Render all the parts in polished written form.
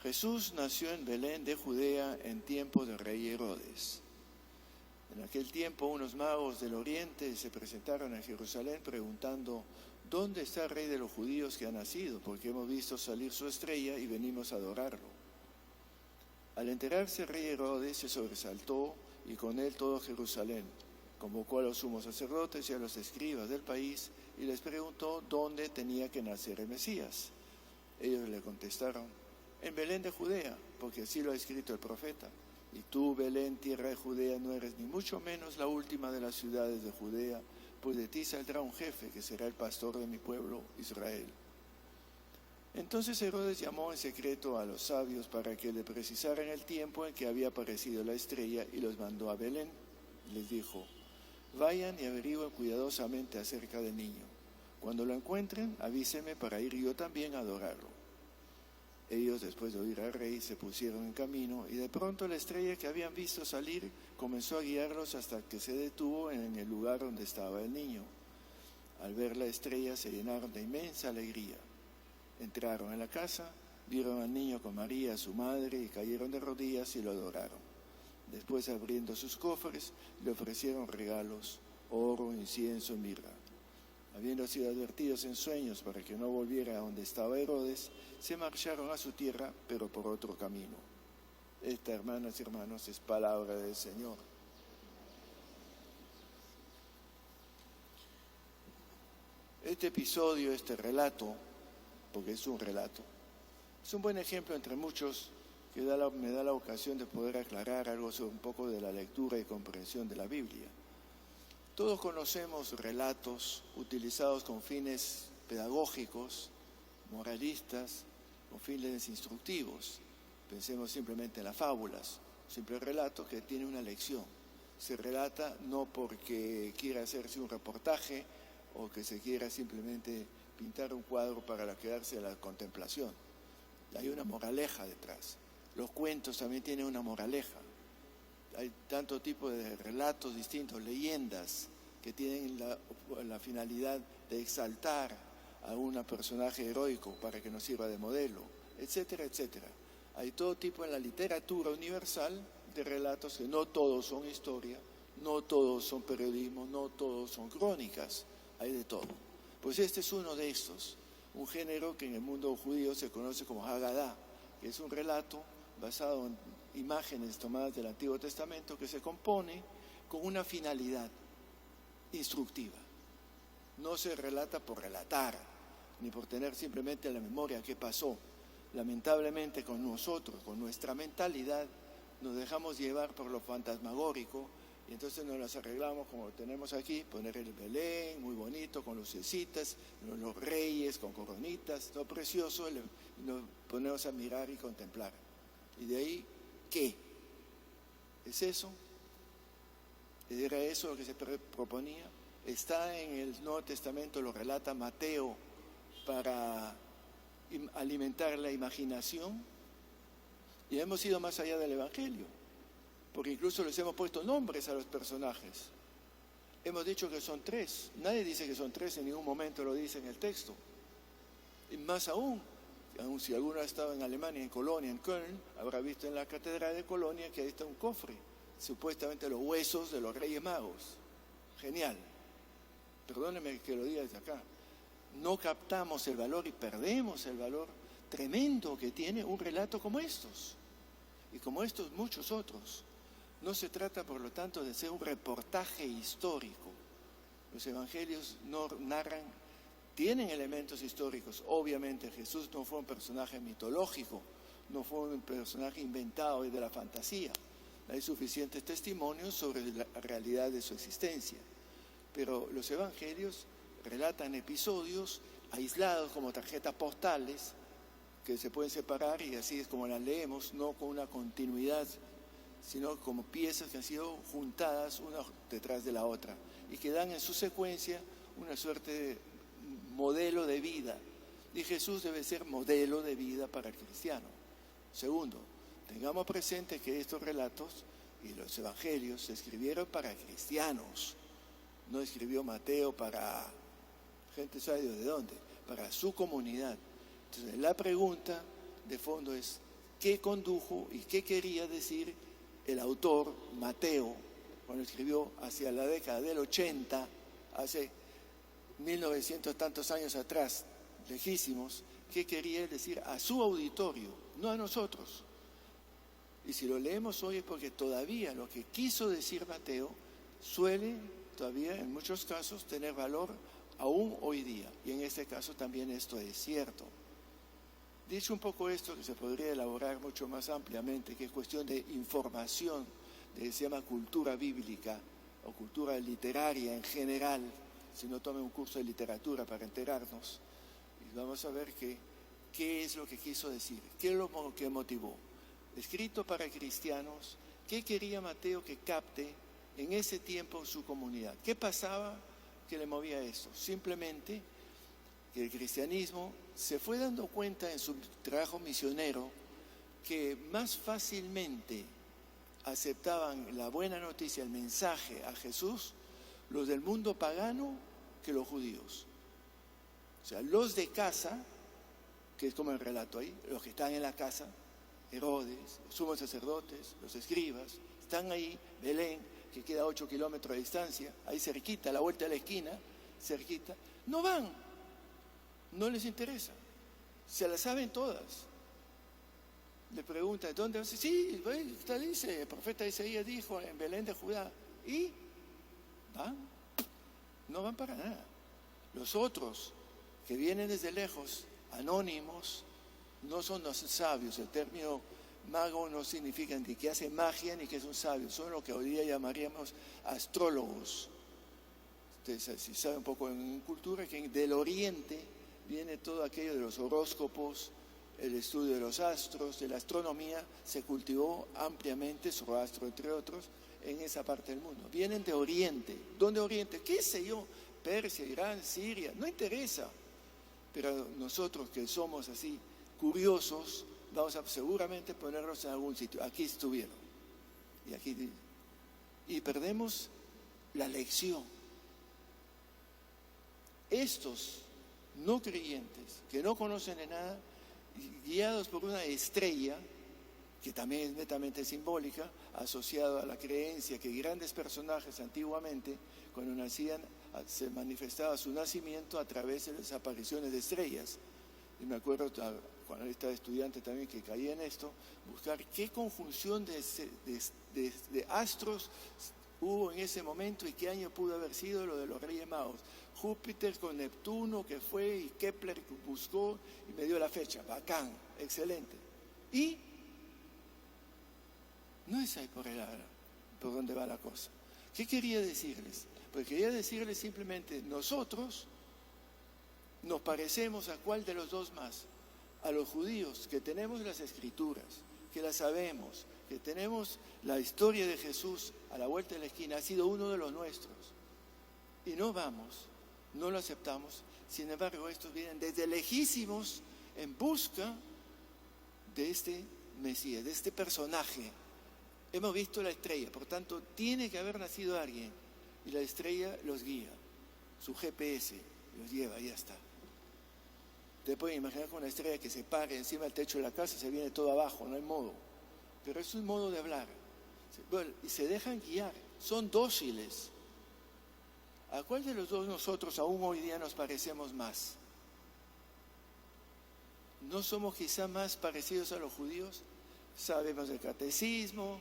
Jesús nació en Belén de Judea en tiempo del rey Herodes. En aquel tiempo unos magos del oriente se presentaron en Jerusalén preguntando: ¿dónde está el rey de los judíos que ha nacido? Porque hemos visto salir su estrella y venimos a adorarlo. Al enterarse el rey Herodes se sobresaltó y con él todo Jerusalén. Convocó a los sumos sacerdotes y a los escribas del país y les preguntó dónde tenía que nacer el Mesías. Ellos le contestaron: en Belén de Judea, porque así lo ha escrito el profeta. Y tú, Belén, tierra de Judea, no eres ni mucho menos la última de las ciudades de Judea, pues de ti saldrá un jefe que será el pastor de mi pueblo Israel. Entonces Herodes llamó en secreto a los sabios para que le precisaran el tiempo en que había aparecido la estrella y los mandó a Belén. Les dijo: vayan y averigüen cuidadosamente acerca del niño. Cuando lo encuentren, avísenme para ir yo también a adorarlo. Ellos, después de oír al rey, se pusieron en camino y de pronto la estrella que habían visto salir comenzó a guiarlos hasta que se detuvo en el lugar donde estaba el niño. Al ver la estrella se llenaron de inmensa alegría. Entraron en la casa, vieron al niño con María, su madre, y cayeron de rodillas y lo adoraron. Después, abriendo sus cofres, le ofrecieron regalos: oro, incienso y mirra. Habiendo sido advertidos en sueños para que no volviera a donde estaba Herodes, se marcharon a su tierra, pero por otro camino. Esta, hermanas y hermanos, es palabra del Señor. Este episodio, este relato, porque es un relato, es un buen ejemplo entre muchos que me da la ocasión de poder aclarar algo sobre un poco de la lectura y comprensión de la Biblia. Todos conocemos relatos utilizados con fines pedagógicos, moralistas, con fines instructivos. Pensemos simplemente en las fábulas, un simple relato que tiene una lección. Se relata no porque quiera hacerse un reportaje o que se quiera simplemente pintar un cuadro para quedarse a la contemplación. Hay una moraleja detrás. Los cuentos también tienen una moraleja. Hay tanto tipo de relatos distintos, leyendas, que tienen la finalidad de exaltar a un personaje heroico para que nos sirva de modelo, etcétera, etcétera. Hay todo tipo en la literatura universal de relatos que no todos son historia, no todos son periodismo, no todos son crónicas, hay de todo. Pues este es uno de estos, un género que en el mundo judío se conoce como Haggadah, que es un relato basado en imágenes tomadas del Antiguo Testamento que se compone con una finalidad instructiva. No se relata por relatar, ni por tener simplemente en la memoria qué pasó. Lamentablemente con nosotros, con nuestra mentalidad, nos dejamos llevar por lo fantasmagórico y entonces nos las arreglamos como tenemos aquí, poner el Belén muy bonito con lucecitas, los reyes con coronitas, todo precioso, y nos ponemos a mirar y contemplar. Y de ahí, ¿qué? ¿Es eso? ¿Era eso lo que se proponía? Está en el Nuevo Testamento, lo relata Mateo, para alimentar la imaginación. Y hemos ido más allá del Evangelio, porque incluso les hemos puesto nombres a los personajes. Hemos dicho que son tres. Nadie dice que son tres, en ningún momento lo dice en el texto. Y más aún si alguno ha estado en Alemania, en Colonia, en Köln, habrá visto en la catedral de Colonia que ahí está un cofre, supuestamente los huesos de los Reyes Magos. Genial. Perdónenme que lo diga desde acá. No captamos el valor y perdemos el valor tremendo que tiene un relato como estos. Y como estos muchos otros. No se trata, por lo tanto, de ser un reportaje histórico. Los evangelios no narran, tienen elementos históricos. Obviamente Jesús no fue un personaje mitológico, no fue un personaje inventado y de la fantasía. Hay suficientes testimonios sobre la realidad de su existencia. Pero los evangelios relatan episodios aislados como tarjetas postales que se pueden separar y así es como las leemos, no con una continuidad, sino como piezas que han sido juntadas una detrás de la otra y que dan en su secuencia una suerte de modelo de vida. Y Jesús debe ser modelo de vida para el cristiano. Segundo, tengamos presente que estos relatos y los evangelios se escribieron para cristianos. No escribió Mateo para gente sabe de dónde, para su comunidad. Entonces la pregunta de fondo es, qué condujo y qué quería decir el autor Mateo cuando escribió hacia la década del 80, hace 1900 tantos años atrás, lejísimos, qué quería decir a su auditorio, no a nosotros. Y si lo leemos hoy es porque todavía lo que quiso decir Mateo suele todavía en muchos casos tener valor aún hoy día. Y en este caso también esto es cierto. Dicho un poco esto, que se podría elaborar mucho más ampliamente, que es cuestión de información, de que se llama cultura bíblica o cultura literaria en general, si no tomen un curso de literatura para enterarnos, y vamos a ver qué es lo que quiso decir, qué es lo que motivó. Escrito para cristianos, ¿qué quería Mateo que capte en ese tiempo en su comunidad? ¿Qué pasaba que le movía eso? Simplemente que el cristianismo se fue dando cuenta en su trabajo misionero que más fácilmente aceptaban la buena noticia, el mensaje a Jesús, los del mundo pagano que los judíos. O sea, los de casa, que es como el relato ahí, los que están en la casa, Herodes, los sumos sacerdotes, los escribas, están ahí, Belén, que queda 8 kilómetros de distancia, ahí cerquita, a la vuelta de la esquina, cerquita, no van, no les interesa, se las saben todas. Le preguntan, ¿dónde vas? Sí, está, dice, el profeta Isaías dijo en Belén de Judá. ¿Y? ¿Van? No van para nada. Los otros, que vienen desde lejos, anónimos, no son los sabios. El término mago no significa ni que hace magia ni que es un sabio. Son lo que hoy día llamaríamos astrólogos. Ustedes, si saben un poco en cultura, que del oriente viene todo aquello de los horóscopos, el estudio de los astros, de la astronomía, se cultivó ampliamente, Zoroastro entre otros, en esa parte del mundo. Vienen de Oriente. ¿Dónde Oriente? ¿Qué sé yo? Persia, Irán, Siria, no interesa. Pero nosotros que somos así curiosos, vamos a seguramente ponerlos en algún sitio. Aquí estuvieron. Y perdemos la lección. Estos no creyentes, que no conocen de nada, guiados por una estrella, que también es netamente simbólica, asociado a la creencia que grandes personajes antiguamente, cuando nacían, se manifestaba su nacimiento a través de las apariciones de estrellas. Y me acuerdo, cuando estaba estudiante también, que caía en esto, buscar qué conjunción de astros hubo en ese momento y qué año pudo haber sido lo de los Reyes Magos. Júpiter con Neptuno, que fue, y Kepler buscó y me dio la fecha. Bacán, excelente. Y no es ahí por donde va la cosa. ¿Qué quería decirles? Pues quería decirles simplemente, nosotros nos parecemos a cuál de los dos más. A los judíos, que tenemos las escrituras, que las sabemos, que tenemos la historia de Jesús a la vuelta de la esquina, ha sido uno de los nuestros. Y no vamos, no lo aceptamos. Sin embargo, estos vienen desde lejísimos en busca de este Mesías, de este personaje. Hemos visto la estrella, por tanto, tiene que haber nacido alguien. Y la estrella los guía, su GPS los lleva, ya está. Ustedes pueden imaginar con una estrella que se pare encima del techo de la casa, se viene todo abajo, no hay modo. Pero es un modo de hablar. Bueno, y se dejan guiar, son dóciles. ¿A cuál de los dos nosotros aún hoy día nos parecemos más? ¿No somos quizá más parecidos a los judíos? Sabemos el catecismo,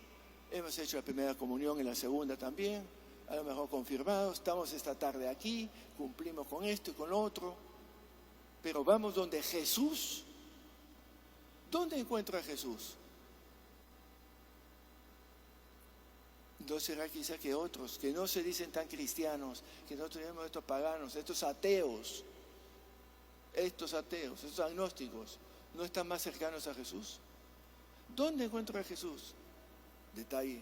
hemos hecho la primera comunión y la segunda también, a lo mejor confirmados, estamos esta tarde aquí, cumplimos con esto y con lo otro, pero vamos donde Jesús. ¿Dónde encuentro a Jesús? ¿No será quizá que otros, que no se dicen tan cristianos, que no tenemos estos paganos, estos ateos, estos agnósticos, no están más cercanos a Jesús? ¿Dónde encuentro a Jesús? Detalle.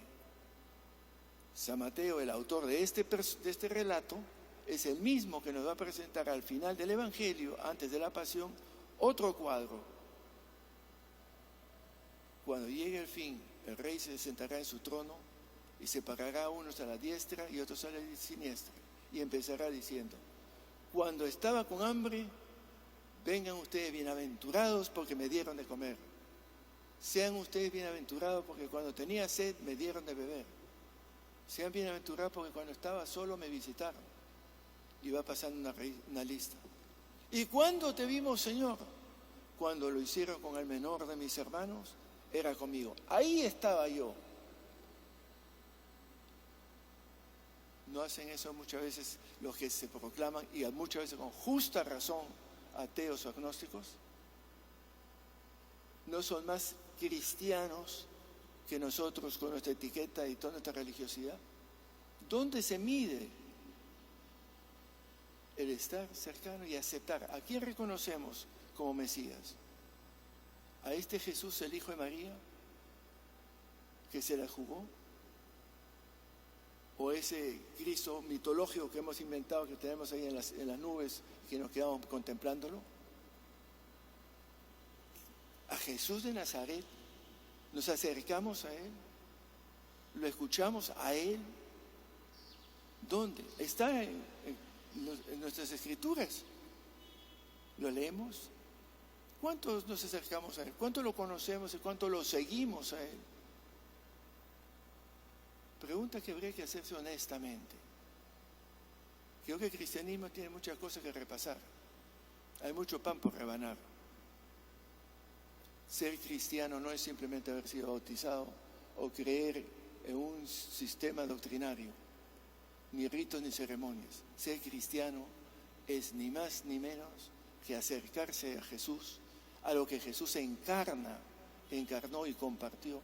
San Mateo, el autor de este relato, es el mismo que nos va a presentar al final del Evangelio, antes de la Pasión, otro cuadro. Cuando llegue el fin, el rey se sentará en su trono y separará a unos a la diestra y otros a la siniestra. Y empezará diciendo, cuando estaba con hambre, vengan ustedes bienaventurados porque me dieron de comer. Sean ustedes bienaventurados porque cuando tenía sed me dieron de beber. Sean bienaventurados porque cuando estaba solo me visitaron. Y va pasando una lista. ¿Y cuándo te vimos, Señor? Cuando lo hicieron con el menor de mis hermanos, era conmigo. Ahí estaba yo. ¿No hacen eso muchas veces los que se proclaman, y muchas veces con justa razón, ateos o agnósticos? ¿No son más cristianos que nosotros con nuestra etiqueta y toda nuestra religiosidad? ¿Dónde se mide el estar cercano y aceptar? ¿A quién reconocemos como Mesías? ¿A este Jesús, el Hijo de María, que se la jugó? ¿O ese Cristo mitológico que hemos inventado, que tenemos ahí en las nubes, que nos quedamos contemplándolo? A Jesús de Nazaret, nos acercamos a Él, lo escuchamos a Él. ¿Dónde? Está en nuestras escrituras. ¿Lo leemos? ¿Cuántos nos acercamos a Él? ¿Cuánto lo conocemos y cuánto lo seguimos a Él? Pregunta que habría que hacerse honestamente. Creo que el cristianismo tiene muchas cosas que repasar. Hay mucho pan por rebanar. Ser cristiano no es simplemente haber sido bautizado o creer en un sistema doctrinario, ni ritos ni ceremonias. Ser cristiano es ni más ni menos que acercarse a Jesús, a lo que Jesús encarnó y compartió.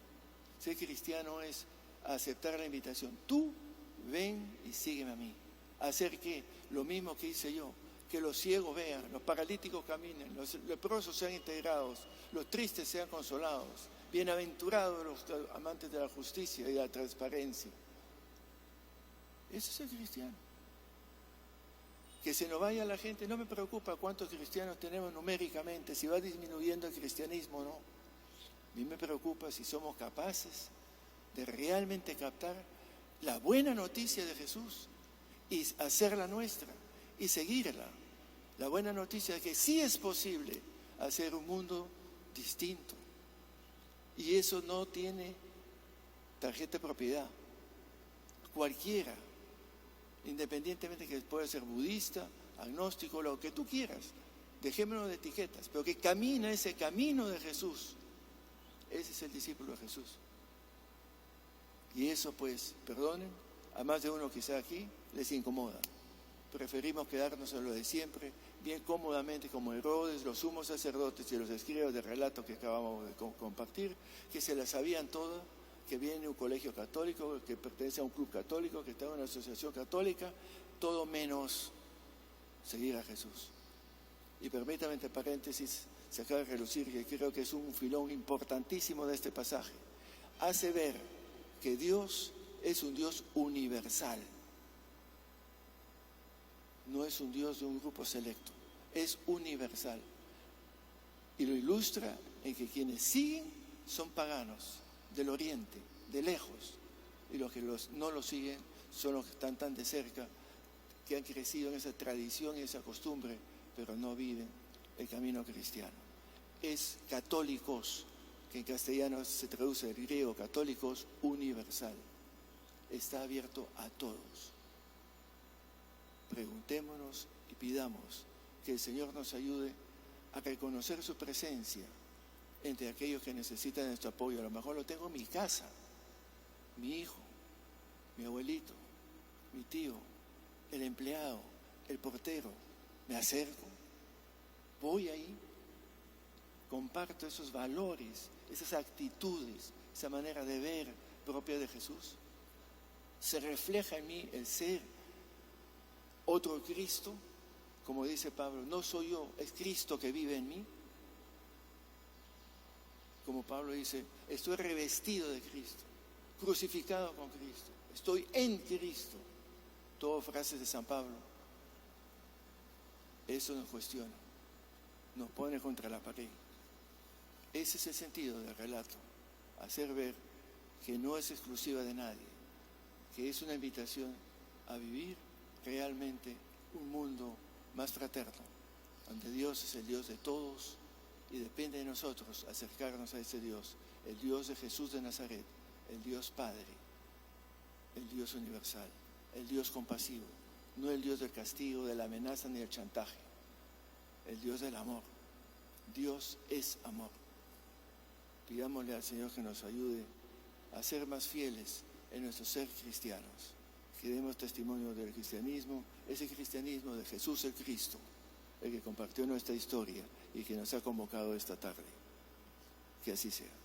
Ser cristiano es aceptar la invitación. Tú ven y sígueme a mí. Hacer que lo mismo que hice yo, que los ciegos vean, los paralíticos caminen, los leprosos sean integrados, los tristes sean consolados. Bienaventurados los amantes de la justicia y de la transparencia. Ese es el cristiano. Que se nos vaya la gente, no me preocupa cuántos cristianos tenemos numéricamente, si va disminuyendo el cristianismo o no. A mí me preocupa si somos capaces de realmente captar la buena noticia de Jesús y hacerla nuestra y seguirla. La buena noticia de que sí es posible hacer un mundo distinto. Y eso no tiene tarjeta de propiedad. Cualquiera, independientemente que pueda ser budista, agnóstico, lo que tú quieras, dejémonos de etiquetas, pero que camina ese camino de Jesús. Ese es el discípulo de Jesús. Y eso, pues, perdonen, a más de uno quizá aquí les incomoda. Preferimos quedarnos en lo de siempre, bien cómodamente como Herodes, los sumos sacerdotes y los escribas del relato que acabamos de compartir, que se la sabían todas, que viene de un colegio católico, que pertenece a un club católico, que está en una asociación católica, todo menos seguir a Jesús. Y permítame, entre paréntesis, se acaba de relucir que creo que es un filón importantísimo de este pasaje. Hace ver que Dios es un Dios universal. No es un Dios de un grupo selecto, es universal. Y lo ilustra en que quienes siguen son paganos del oriente, de lejos, y los que no lo siguen son los que están tan de cerca, que han crecido en esa tradición y esa costumbre, pero no viven el camino cristiano. Es católicos, que en castellano se traduce del griego católicos, universal. Está abierto a todos. Preguntémonos y pidamos que el Señor nos ayude a reconocer su presencia entre aquellos que necesitan nuestro apoyo. A lo mejor lo tengo en mi casa, mi hijo, mi abuelito, mi tío, el empleado, el portero. Me acerco, voy ahí, comparto esos valores, esas actitudes, esa manera de ver propia de Jesús. Se refleja en mí el ser otro Cristo, como dice Pablo, no soy yo, es Cristo que vive en mí. Como Pablo dice, estoy revestido de Cristo, crucificado con Cristo, estoy en Cristo. Todas frases de San Pablo. Eso nos cuestiona, nos pone contra la pared. Ese es el sentido del relato, hacer ver que no es exclusiva de nadie, que es una invitación a vivir realmente un mundo más fraterno, donde Dios es el Dios de todos y depende de nosotros acercarnos a ese Dios el Dios de Jesús de Nazaret, el Dios Padre, el Dios universal, el Dios compasivo, no el Dios del castigo, de la amenaza ni del chantaje, el Dios del amor. Dios es amor. Pidámosle al Señor que nos ayude a ser más fieles en nuestro ser cristianos, que demos testimonio del cristianismo, ese cristianismo de Jesús el Cristo, el que compartió nuestra historia y que nos ha convocado esta tarde. Que así sea.